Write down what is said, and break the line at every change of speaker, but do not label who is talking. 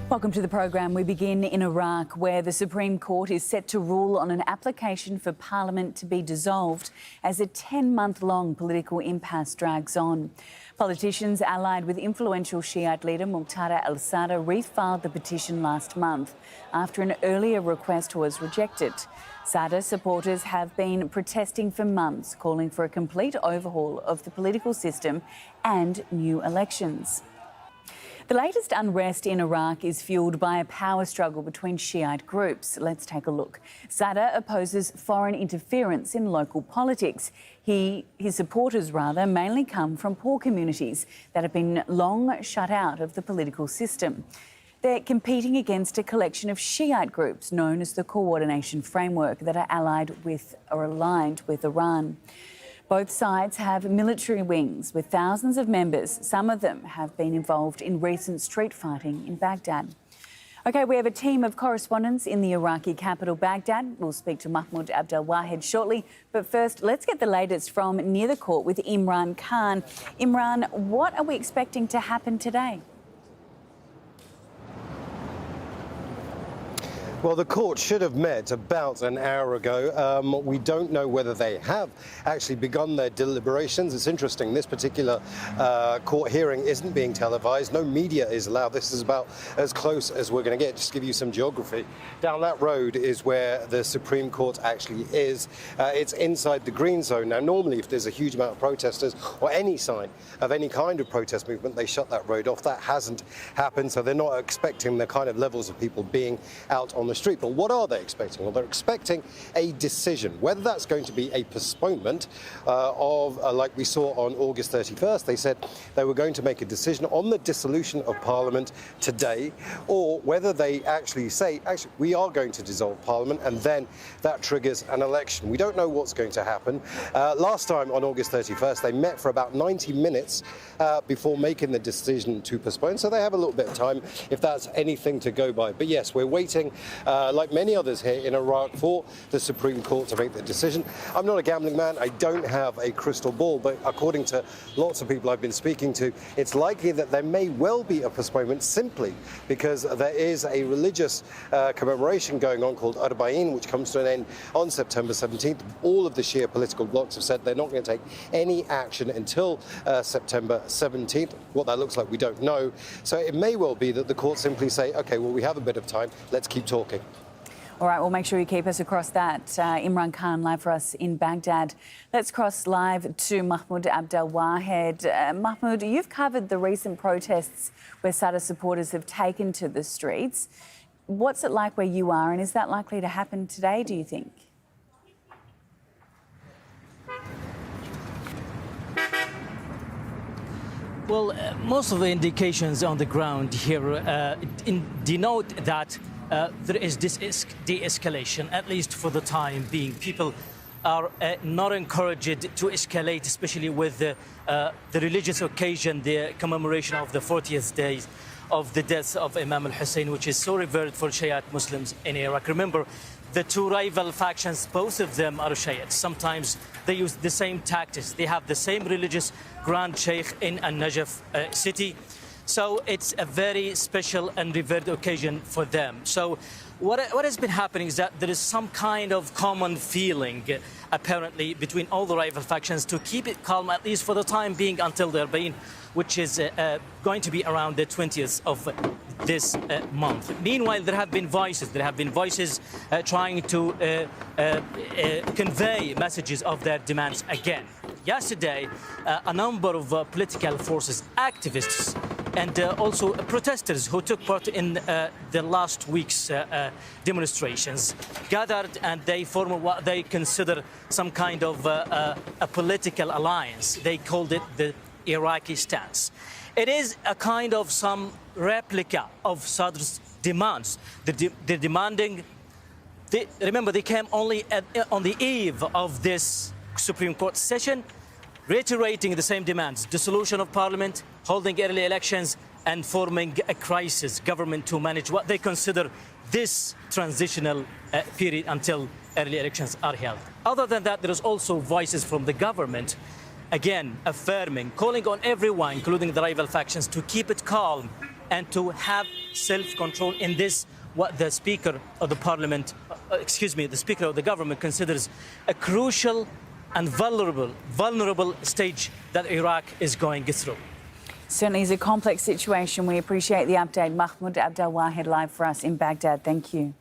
Welcome to the program. We begin in Iraq, where the Supreme Court is set to rule on an application for Parliament to be dissolved as a 10-month-long political impasse drags on. Politicians allied with influential Shiite leader Muqtada al-Sadr refiled the petition last month after an earlier request was rejected. Sadr supporters have been protesting for months, calling for a complete overhaul of the political system and new elections. The latest unrest in Iraq is fuelled by a power struggle between Shiite groups. Let's take a look. Sadr opposes foreign interference in local politics. His supporters, mainly come from poor communities that have been long shut out of the political system. They're competing against a collection of Shiite groups known as the Coordination Framework that are allied with or aligned with Iran. Both sides have military wings with thousands of members. Some of them have been involved in recent street fighting in Baghdad. OK, we have a team of correspondents in the Iraqi capital, Baghdad. We'll speak to Mahmoud Abdel-Wahed shortly. But first, let's get the latest from near the court with Imran Khan. Imran, what are we expecting to happen today?
Well, the court should have met about an hour ago. We don't know whether they have actually begun their deliberations. It's interesting, this particular court hearing isn't being televised. No media is allowed. This is about as close as we're going to get. Just to give you some geography. Down that road is where the Supreme Court actually is. It's inside the green zone. Now, normally, if there's a huge amount of protesters or any sign of any kind of protest movement, they shut that road off. That hasn't happened, so they're not expecting the kind of levels of people being out on the street. But what are they expecting? Well, they're expecting a decision. Whether that's going to be a postponement like we saw on August 31st, they said they were going to make a decision on the dissolution of Parliament today, or whether they actually say, we are going to dissolve Parliament, and then that triggers an election. We don't know what's going to happen. Last time on August 31st, they met for about 90 minutes before making the decision to postpone, so they have a little bit of time if that's anything to go by. But yes, we're waiting like many others here in Iraq, for the Supreme Court to make the decision. I'm not a gambling man. I don't have a crystal ball, but according to lots of people I've been speaking to, it's likely that there may well be a postponement simply because there is a religious commemoration going on called Arba'in, which comes to an end on September 17th. All of the Shia political blocs have said they're not going to take any action until September 17th. What that looks like, we don't know. So it may well be that the court simply say, OK, well, we have a bit of time. Let's keep talking.
All right, we'll make sure you keep us across that. Imran Khan, live for us in Baghdad. Let's cross live to Mahmoud Abdel-Wahed. Mahmoud, you've covered the recent protests where Sadr supporters have taken to the streets. What's it like where you are, and is that likely to happen today, do you think?
Well, most of the indications on the ground here denote that there is this de-escalation, at least for the time being. People are not encouraged to escalate, especially with the religious occasion, the commemoration of the 40th days of the death of Imam al-Hussein, which is so revered for Shiite Muslims in Iraq. Remember, the two rival factions, both of them are Shiite. Sometimes they use the same tactics. They have the same religious grand sheikh in al-Najaf city. So it's a very special and revered occasion for them. So what has been happening is that there is some kind of common feeling, apparently, between all the rival factions to keep it calm, at least for the time being, until the Arba'in, which is going to be around the 20th of this month. Meanwhile, there have been voices. Trying to convey messages of their demands again. Yesterday, a number of political forces, activists, and also protesters who took part in the last week's demonstrations gathered, and they formed what they consider some kind of a political alliance. They called it the Iraqi stance. It is a kind of some replica of Sadr's demands. They're demanding, remember, they came only on the eve of this Supreme Court session, reiterating the same demands: dissolution of Parliament, holding early elections, and forming a crisis government to manage what they consider this transitional period until early elections are held. Other than that, there is also voices from the government, again, affirming, calling on everyone, including the rival factions, to keep it calm and to have self-control in this, what the Speaker of the Parliament, the Speaker of the government considers a crucial and vulnerable stage that Iraq is going through.
Certainly is a complex situation. We appreciate the update. Mahmoud Abdel Wahed live for us in Baghdad. Thank you.